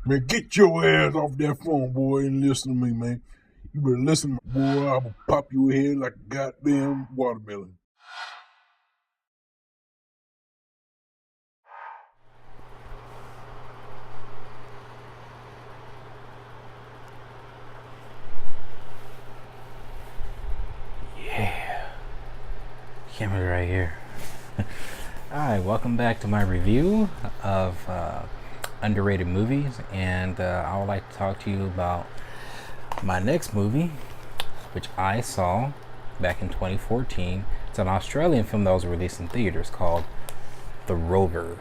Man, get your ass off that phone, boy, and listen to me, man. You better listen, boy. I will pop your head like a goddamn watermelon. Yeah, camera right here. Alright, welcome back to my review of underrated movies, and I would like to talk to you about my next movie, which I saw back in 2014. It's an Australian film that was released in theaters called The Rover,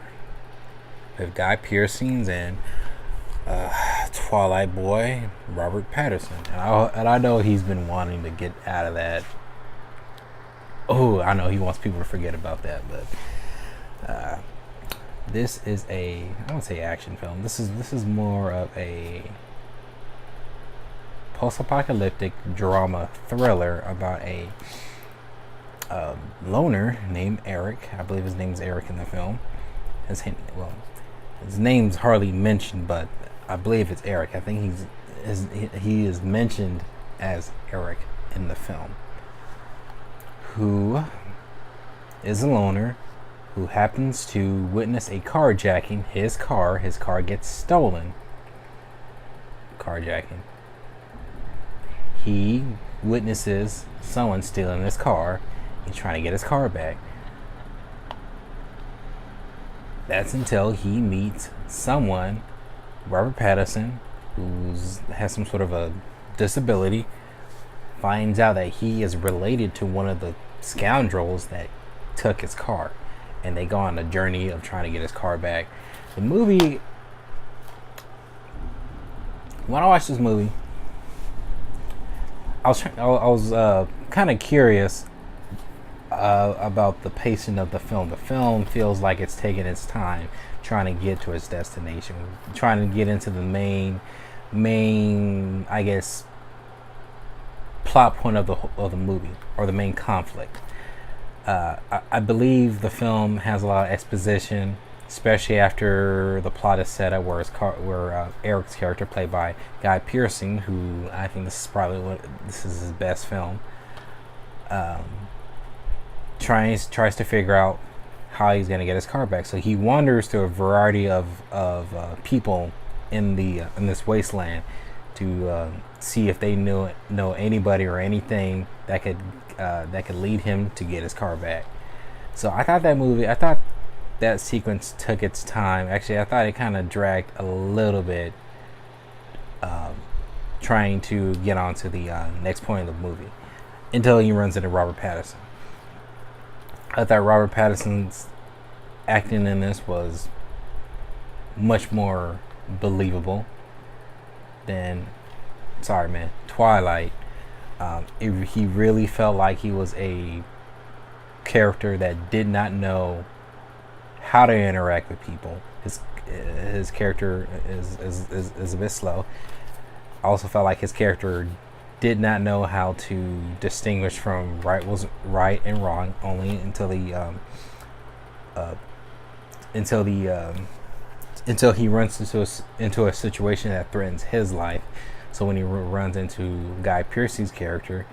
with Guy Pearce and Twilight Boy Robert Pattinson. And I know he's been wanting to get out of that. Oh, I know he wants people to forget about that, but this is I won't say action film. This is more of a post-apocalyptic drama thriller about a loner named Eric. I believe his name's Eric in the film. His name's hardly mentioned, but I believe it's Eric. I think he is mentioned as Eric in the film, who is a loner who happens to witness a carjacking. His car gets stolen. Carjacking. He witnesses someone stealing his car. He's trying to get his car back. That's until he meets someone, Robert Pattinson, who has some sort of a disability, finds out that he is related to one of the scoundrels that took his car, and they go on a journey of trying to get his car back. The movie, when I watched this movie, I was kind of curious about the pacing of the film. The film feels like it's taking its time trying to get to its destination, trying to get into the main, I guess, plot point of the movie, or the main conflict. I believe the film has a lot of exposition, especially after the plot is set up, where Eric's character, played by Guy Pearce, who I think this is his best film, tries to figure out how he's going to get his car back. So he wanders to a variety of people in this wasteland to see if they know anybody or anything that could lead him to get his car back. So I thought that sequence took its time. Actually, I thought it kind of dragged a little bit, trying to get on to the next point of the movie, until he runs into Robert Pattinson. I thought Robert Pattinson's acting in this was much more believable than, Twilight. He really felt like he was a character that did not know how to interact with people. His character is a bit slow. I also felt like his character did not know how to distinguish from right and wrong, only until he runs into a situation that threatens his life. So when he runs into Guy Pearce's character,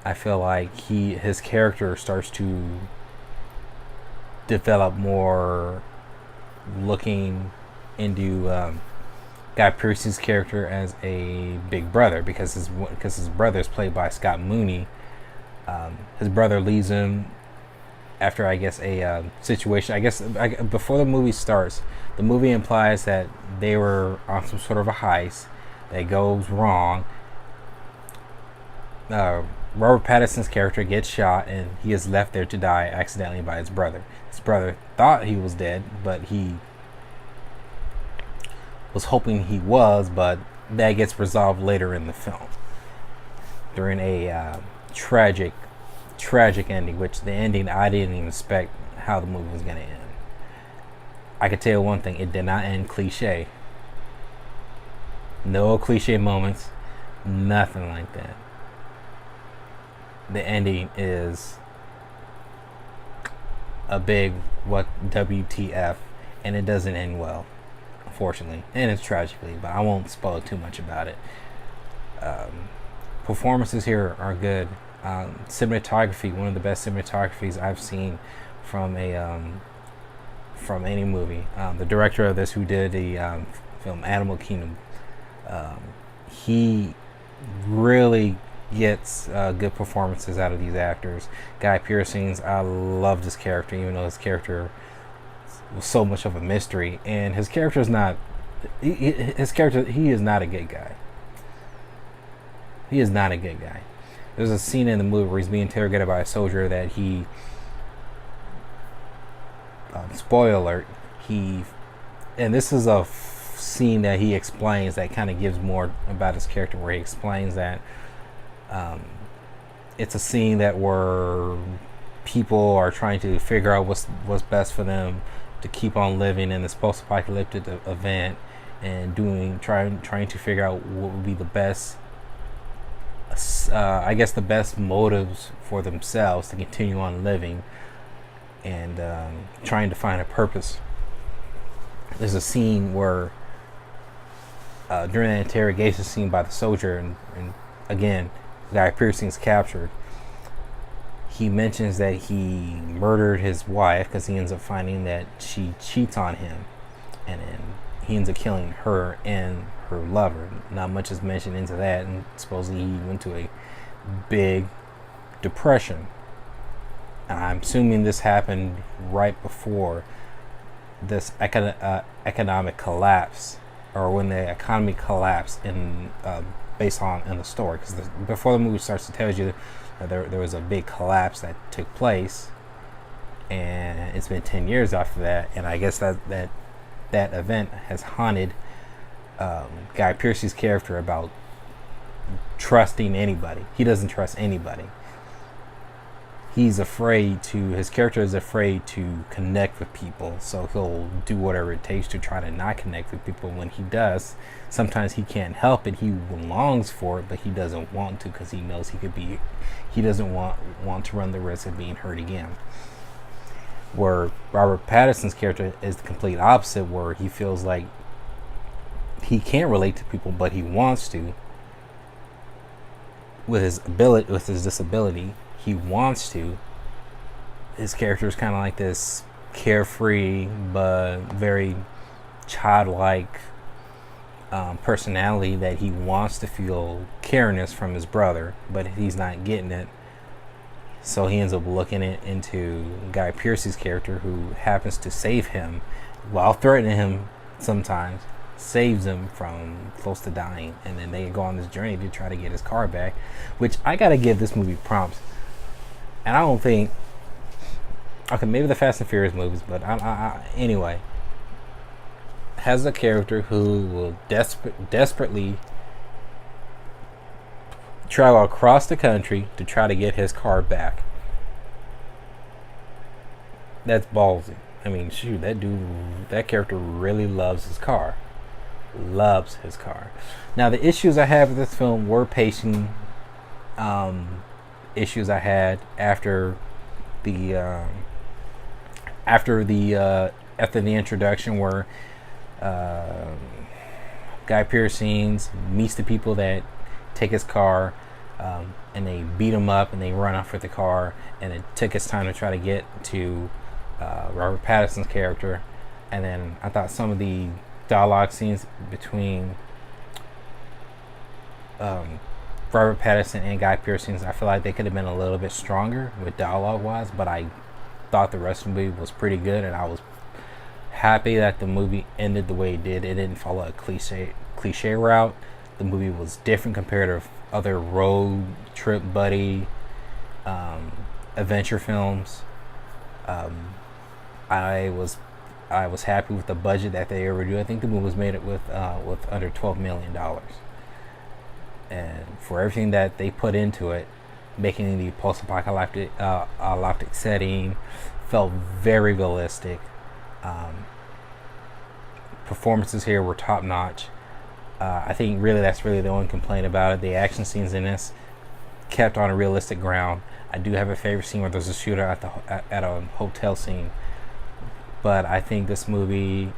I feel like his character starts to develop more, looking into Guy Pearce's character as a big brother, because his brother is played by Scott Mooney. His brother leaves him after, I guess, a situation. Before the movie starts, the movie implies that they were on some sort of a heist that goes wrong. Robert Pattinson's character gets shot, and he is left there to die accidentally by his brother. His brother thought he was dead, but he was hoping he was, but that gets resolved later in the film during a tragic ending, which the ending I didn't even expect how the movie was going to end. I could tell you one thing: it did not end cliche. No cliche moments, nothing like that. The ending is a big WTF, and it doesn't end well, unfortunately, and it's tragically, but I won't spoil too much about it. Performances here are good. Cinematography, one of the best cinematographies I've seen from from any movie. The director of this, who did the film Animal Kingdom, he really gets good performances out of these actors. Guy Pearce, I love this character, even though his character was so much of a mystery, and his character is not. He is not a good guy. He is not a good guy. There's a scene in the movie where he's being interrogated by a soldier that he. Spoiler alert. And this is a scene that he explains that kind of gives more about his character, where he explains that it's a scene that where people are trying to figure out what's best for them to keep on living in this post-apocalyptic event, and trying to figure out what would be the best, I guess, the best motives for themselves to continue on living, and trying to find a purpose. There's a scene where during the interrogation scene by the soldier, and again, Guy Pearce is captured. He mentions that he murdered his wife because he ends up finding that she cheats on him, and then he ends up killing her and her lover. Not much is mentioned into that, and supposedly he went to a big depression. I'm assuming this happened right before this economic collapse, or when the economy collapsed in based on in the story, because before the movie starts, it tells you that there was a big collapse that took place, and it's been 10 years after that, and I guess that event has haunted Guy Pearce's character about trusting anybody. He doesn't trust anybody. His character is afraid to connect with people, so he'll do whatever it takes to try to not connect with people. When he does, sometimes he can't help it. He longs for it, but he doesn't want to, because he knows he doesn't want to run the risk of being hurt again. Where Robert Pattinson's character is the complete opposite, where he feels like he can't relate to people, but he wants to. With his disability, he wants to. His character is kind of like this carefree but very childlike personality, that he wants to feel careness from his brother, but he's not getting it. So he ends up looking into Guy Pearce's character, who happens to save him while threatening him sometimes, saves him from close to dying, and then they go on this journey to try to get his car back, which I gotta give this movie prompts. And I don't think, okay, maybe the Fast and Furious movies, but anyway, has a character who will desperately travel across the country to try to get his car back. That's ballsy. I mean, shoot, that character really loves his car. Loves his car. Now, the issues I have with this film were pacing issues I had after the introduction, where Guy Pearce meets the people that take his car, and they beat him up and they run off with the car, and it took his time to try to get to Robert Pattinson's character. And then I thought some of the dialogue scenes between Robert Pattinson and Guy Pearce, I feel like they could have been a little bit stronger with dialogue wise, but I thought the rest of the movie was pretty good, and I was happy that the movie ended the way it did. It didn't follow a cliche route. The movie was different compared to other road trip buddy adventure films. I was happy with the budget that they ever do. I think the movie was made with under $12 million, and for everything that they put into it, making the post-apocalyptic setting felt very realistic. Performances here were top notch. I think that's really the only complaint about it. The action scenes in this kept on a realistic ground. I do have a favorite scene where there's a shooter at a hotel scene, but I think this movie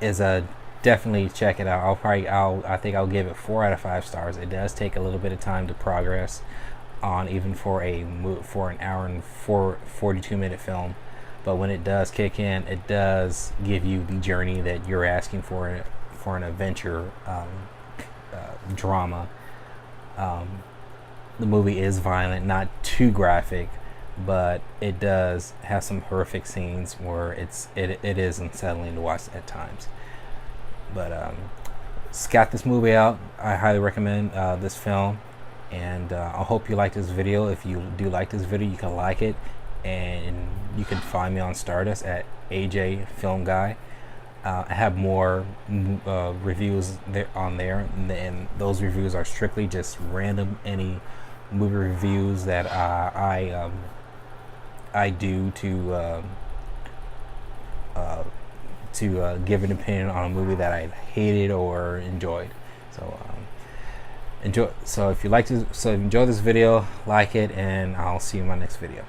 is a definitely check it out. I think I'll give it 4 out of 5 stars. It does take a little bit of time to progress on, even for an hour and 42-minute film, but when it does kick in, it does give you the journey that you're asking for an adventure drama. The movie is violent, not too graphic, but it does have some horrific scenes where it is unsettling to watch at times. But scout this movie out. I highly recommend this film, and I hope you like this video. If you do like this video, you can like it, and you can find me on Stardust at AJ Film Guy. I have more reviews on there, and those reviews are strictly just random any movie reviews that I do to give an opinion on a movie that I hated or enjoyed. So enjoy. So if you enjoy this video, like it, and I'll see you in my next video.